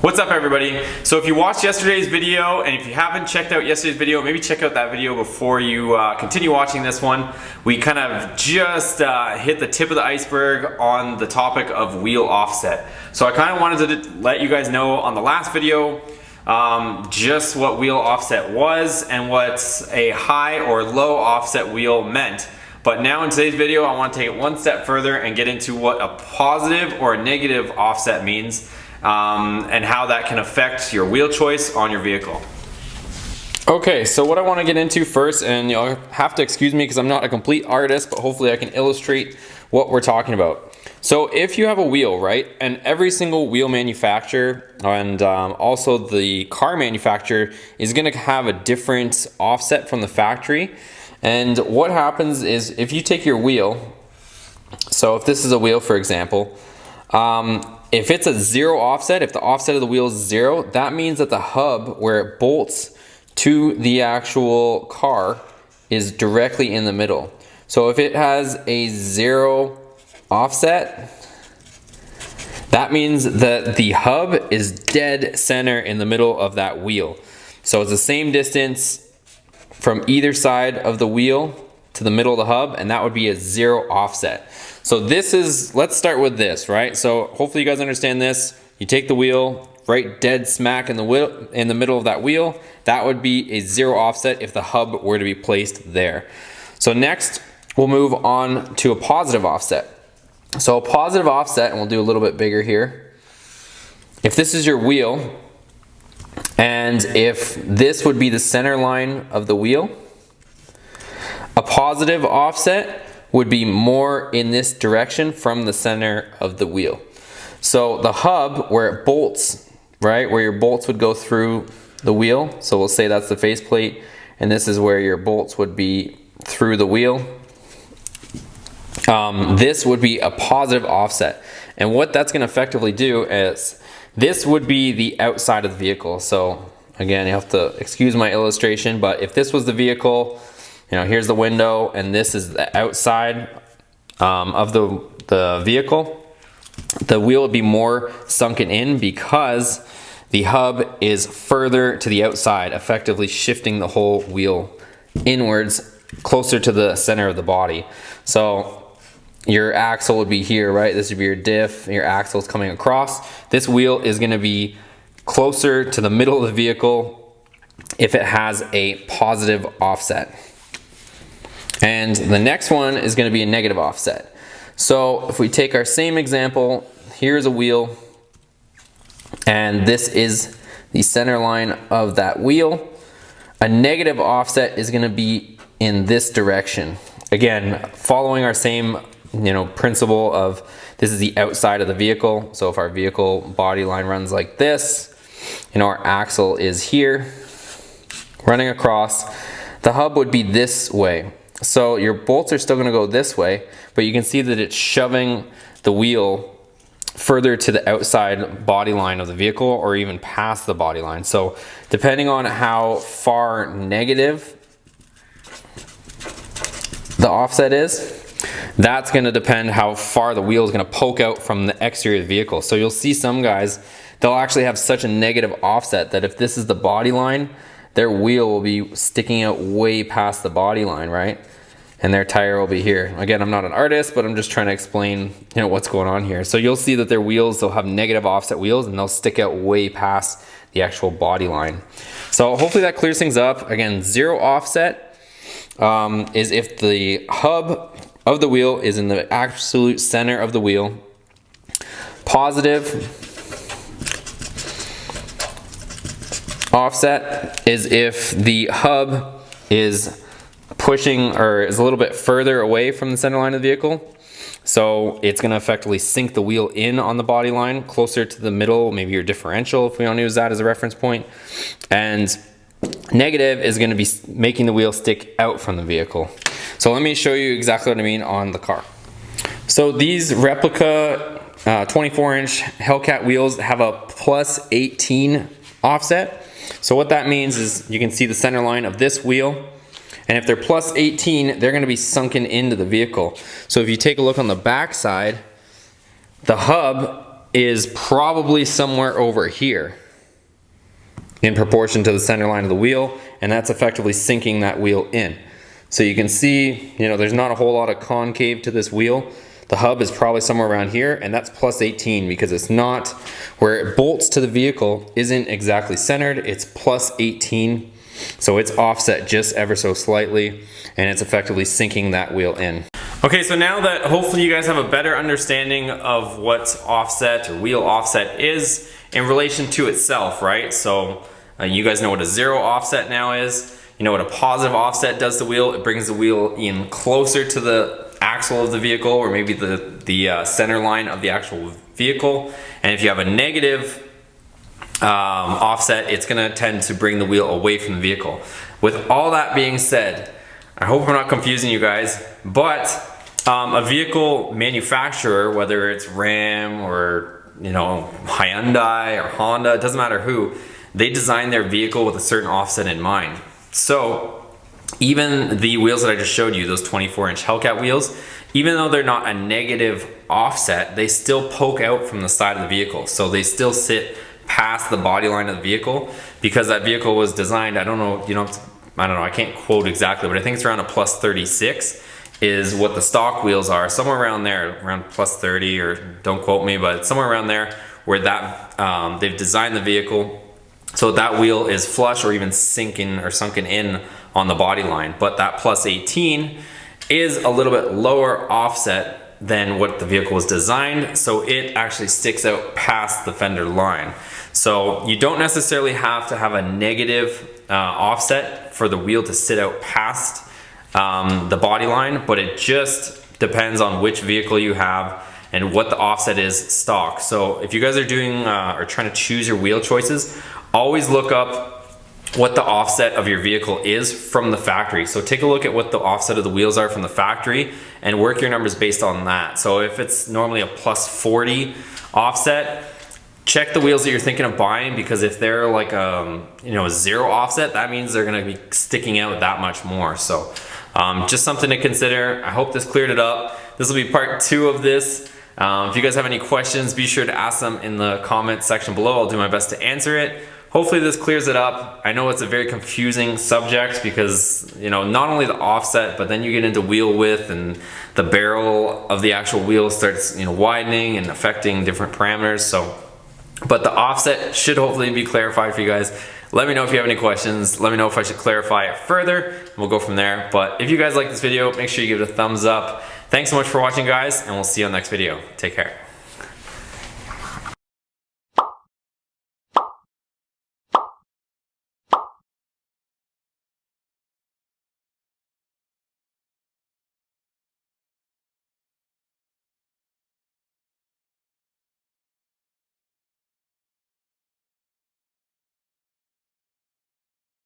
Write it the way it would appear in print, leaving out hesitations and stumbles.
What's up, everybody? So if you watched yesterday's video, and if you haven't checked out yesterday's video, maybe check out that video before you continue watching this one. We kind of just hit the tip of the iceberg on the topic of wheel offset. So I kind of wanted to let you guys know on the last video just what wheel offset was and what a high or low offset wheel meant. But now in today's video, I want to take it one step further and get into what a positive or a negative offset means. And how that can affect your wheel choice on your vehicle. Okay, so what I want to get into first, and you'll have to excuse me because I'm not a complete artist, but hopefully I can illustrate what we're talking about. So if you have a wheel, right, and every single wheel manufacturer and also the car manufacturer is going to have a different offset from the factory. And what happens is if you take your wheel, so if this is a wheel, for example, if it's a zero offset, if the offset of the wheel is 0, that means that the hub where it bolts to the actual car is directly in the middle. So if it has a 0 offset, that means that the hub is dead center in the middle of that wheel. So it's the same distance from either side of the wheel to the middle of the hub, and that would be a 0 offset. So this is, let's start with this, right? So hopefully you guys understand this. You take the wheel, right dead smack in the middle of that wheel. That would be a 0 offset if the hub were to be placed there. So next, we'll move on to a positive offset. So a positive offset, and we'll do a little bit bigger here. If this is your wheel, and if this would be the center line of the wheel, a positive offset would be more in this direction from the center of the wheel. So the hub where it bolts, right, where your bolts would go through the wheel, so we'll say that's the faceplate, and this is where your bolts would be through the wheel. This would be a positive offset. And what that's going to effectively do is this would be the outside of the vehicle. So again, you have to excuse my illustration, but if this was the vehicle, you know, here's the window, and this is the outside of the vehicle, the wheel would be more sunken in because the hub is further to the outside, effectively shifting the whole wheel inwards, closer to the center of the body. So your axle would be here, right? This would be your diff, your axle is coming across. This wheel is going to be closer to the middle of the vehicle if it has a positive offset. And the next one is going to be a negative offset. So if we take our same example, here's a wheel, and this is the center line of that wheel. A negative offset is going to be in this direction. Again, following our same, principle of this is the outside of the vehicle. So if our vehicle body line runs like this, our axle is here, running across, the hub would be this way. So your bolts are still going to go this way, but you can see that it's shoving the wheel further to the outside body line of the vehicle or even past the body line. So depending on how far negative the offset is, that's going to depend how far the wheel is going to poke out from the exterior of the vehicle. So you'll see some guys, they'll actually have such a negative offset that if this is the body line, their wheel will be sticking out way past the body line, right? And their tire will be here. Again, I'm not an artist, but I'm just trying to explain, what's going on here. So you'll see that their wheels, they'll have negative offset wheels, and they'll stick out way past the actual body line. So hopefully that clears things up. Again, 0 offset is if the hub of the wheel is in the absolute center of the wheel. Positive offset is if the hub is pushing or is a little bit further away from the center line of the vehicle. So it's going to effectively sink the wheel in on the body line, closer to the middle, maybe your differential if we want to use that as a reference point. And negative is going to be making the wheel stick out from the vehicle. So let me show you exactly what I mean on the car. So these replica 24-inch Hellcat wheels have a plus 18 offset. So what that means is you can see the center line of this wheel, and if they're plus 18, they're going to be sunken into the vehicle. So if you take a look on the back side, the hub is probably somewhere over here in proportion to the center line of the wheel, and that's effectively sinking that wheel in. So you can see, you know, there's not a whole lot of concave to this wheel. The hub is probably somewhere around here, and that's plus 18 because it's not, where it bolts to the vehicle isn't exactly centered, it's plus 18. So it's offset just ever so slightly, and it's effectively sinking that wheel in. Okay, so now that hopefully you guys have a better understanding of what offset or wheel offset is in relation to itself, right? So you guys know what a zero offset now is. You know what a positive offset does to the wheel. It brings the wheel in closer to the axle of the vehicle, or maybe the center line of the actual vehicle. And if you have a negative offset, it's gonna tend to bring the wheel away from the vehicle. With all that being said, I hope I'm not confusing you guys, but a vehicle manufacturer, whether it's Ram or, you know, Hyundai or Honda, it doesn't matter who, they design their vehicle with a certain offset in mind. So even the wheels that I just showed you, those 24-inch Hellcat wheels, even though they're not a negative offset, they still poke out from the side of the vehicle. So they still sit past the body line of the vehicle because that vehicle was designed, I don't know, I can't quote exactly, but I think it's around a plus 36 is what the stock wheels are, somewhere around there, around plus 30, or don't quote me, but somewhere around there where that they've designed the vehicle so that wheel is flush or even sunken in on the body line. But that plus 18 is a little bit lower offset than what the vehicle was designed, so it actually sticks out past the fender line. So you don't necessarily have to have a negative offset for the wheel to sit out past the body line, but it just depends on which vehicle you have and what the offset is stock. So if you guys are doing or trying to choose your wheel choices, always look up what the offset of your vehicle is from the factory. So take a look at what the offset of the wheels are from the factory and work your numbers based on that. So if it's normally a plus 40 offset, check the wheels that you're thinking of buying, because if they're like a zero offset, that means they're gonna be sticking out that much more. So just something to consider. I hope this cleared it up. This will be part 2 of this. If you guys have any questions, be sure to ask them in the comment section below. I'll do my best to answer it. Hopefully this clears it up. I know it's a very confusing subject because, not only the offset, but then you get into wheel width and the barrel of the actual wheel starts, widening and affecting different parameters. So, but the offset should hopefully be clarified for you guys. Let me know if you have any questions. Let me know if I should clarify it further, and we'll go from there. But if you guys like this video, make sure you give it a thumbs up. Thanks so much for watching, guys, and we'll see you on the next video. Take care.